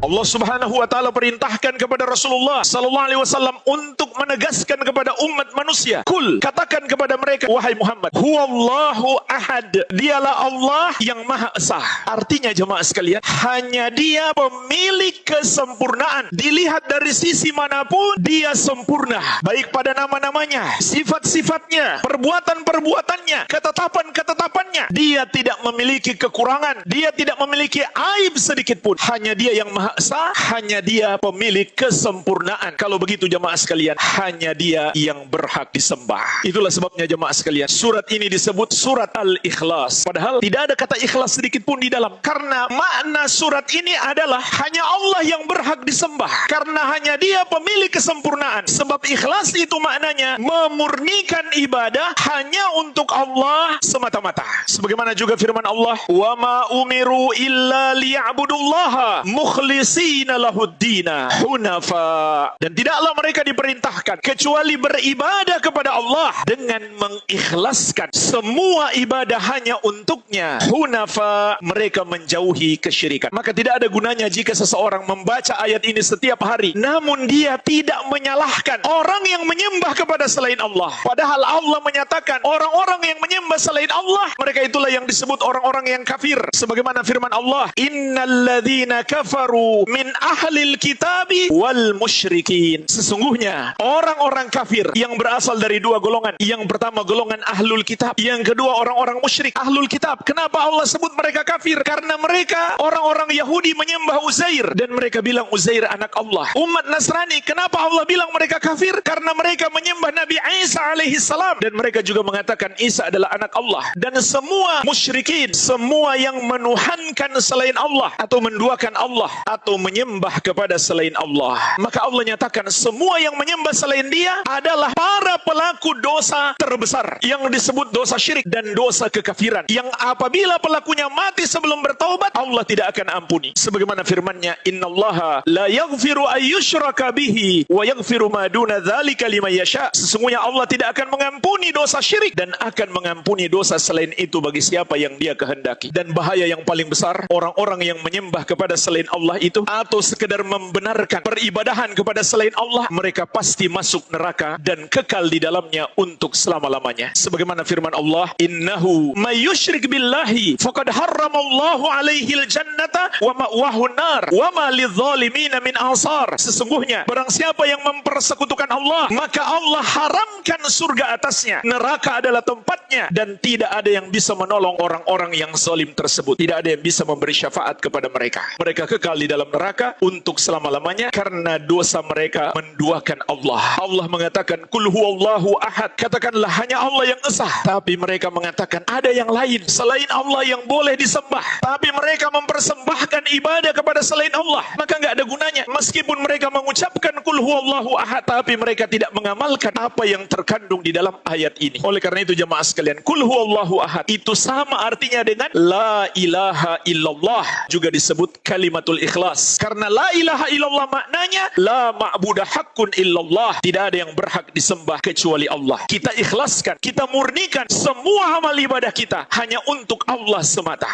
Allah Subhanahu wa taala perintahkan kepada Rasulullah sallallahu alaihi wasallam untuk menegaskan kepada umat manusia, "Kul," katakan kepada mereka, wahai Muhammad, "Huwallahu ahad." Dialah Allah yang Maha Esa. Artinya jemaah sekalian, hanya Dia pemilik kesempurnaan. Dilihat dari sisi manapun, Dia sempurna. Baik pada nama-namanya, sifat-sifatnya, perbuatan-perbuatannya, ketetapan-ketetapannya. Dia tidak memiliki kekurangan. Dia tidak memiliki aib sedikit pun. Hanya Dia yang Maha Esa, hanya Dia pemilik kesempurnaan. Kalau begitu jemaah sekalian, hanya Dia yang berhak disembah. Itulah sebabnya jemaah sekalian, surat ini disebut surat Al-Ikhlas. Padahal tidak ada kata ikhlas sedikit pun di dalam. Karena makna surat ini adalah hanya Allah yang berhak disembah. Karena hanya Dia pemilik kesempurnaan. Sebab ikhlas itu maknanya memurnikan ibadah hanya untuk Allah semata-mata. Sebagaimana juga firman Allah, "Wa ma umiru illa liya'budullaha mukhlishina lahuddina hunafa." Dan tidaklah mereka diperintahkan kecuali beribadah kepada Allah dengan mengikhlaskan semua ibadah hanya untuknya. Hunafa, mereka menjauhi kesyirikan. Maka tidak ada gunanya jika seseorang membaca ayat ini setiap hari, namun dia tidak menyalahkan orang yang menyembah kepada selain Allah. Padahal Allah menyatakan orang-orang yang menyembah selain Allah, mereka itulah yang disebut orang-orang yang kafir. Sebagaimana firman Allah, "Innalladzina kafaru min ahlil kitabi wal musyrikin." Sesungguhnya orang-orang kafir yang berasal dari dua golongan. Yang pertama golongan ahlul kitab, yang kedua orang-orang musyrik. Ahlul kitab, kenapa Allah sebut mereka kafir? Karena mereka orang-orang Yahudi menyembah Uzair dan mereka bilang Uzair anak Allah. Umat Nasrani, kenapa Allah bilang mereka kafir? Karena mereka menyembah Nabi Isa alaihi salam dan mereka juga mengatakan Isa adalah anak Allah. Dan semua musyrikin, semua yang menuhankan selain Allah atau menduakan Allah atau menyembah kepada selain Allah, maka Allah nyatakan semua yang menyembah selain Dia adalah para pelaku dosa terbesar yang disebut dosa syirik dan dosa kekafiran, yang apabila pelakunya mati sebelum bertaubat, Allah tidak akan ampuni. Sebagaimana firman-Nya, "Innallaha la yaghfiru ayyushraka bihi wa yaghfiru ma duna dzalika liman yasha." Sesungguhnya Allah tidak akan mengampuni dosa syirik dan akan mengampuni dosa selain itu bagi siapa yang Dia kehendaki. Dan bahaya yang paling besar, orang-orang yang menyembah kepada selain Allah itu atau sekedar membenarkan peribadahan kepada selain Allah, mereka pasti masuk neraka dan kekal di dalamnya untuk selama-lamanya. Sebagaimana firman Allah, "Innahu may yusyrik billahi faqad harramallahu alaihil jannata wa ma'wahu nar wa ma lidzalimina min ansar." Sesungguhnya barang siapa yang mempersekutukan Allah, maka Allah haramkan surga atasnya, neraka adalah tempatnya, dan tidak ada yang bisa menolong orang-orang yang zalim tersebut. Tidak ada yang bisa memberi syafaat kepada mereka. Mereka kekal di dalam neraka untuk selama-lamanya karena dosa mereka menduakan Allah. Allah mengatakan, "Qul huwallahu ahad." Katakanlah hanya Allah yang esa. Tapi mereka mengatakan ada yang lain selain Allah yang boleh disembah. Tapi mereka mempersembahkan ibadah kepada selain Allah. Maka nggak ada gunanya. Meskipun mereka mengucapkan "Qul huwallahu ahad", tapi mereka tidak mengamalkan apa yang terkandung di dalam ayat ini. Oleh karena itu jemaah sekalian, "Qul huwallahu ahad" itu sama artinya dengan la ilaha illallah, juga disebut kalimatul ikhlas. Karena la ilaha illallah maknanya la ma'budah haqqun illallah, tidak ada yang berhak disembah kecuali Allah. Kita ikhlaskan, kita murnikan semua amal ibadah kita hanya untuk Allah semata.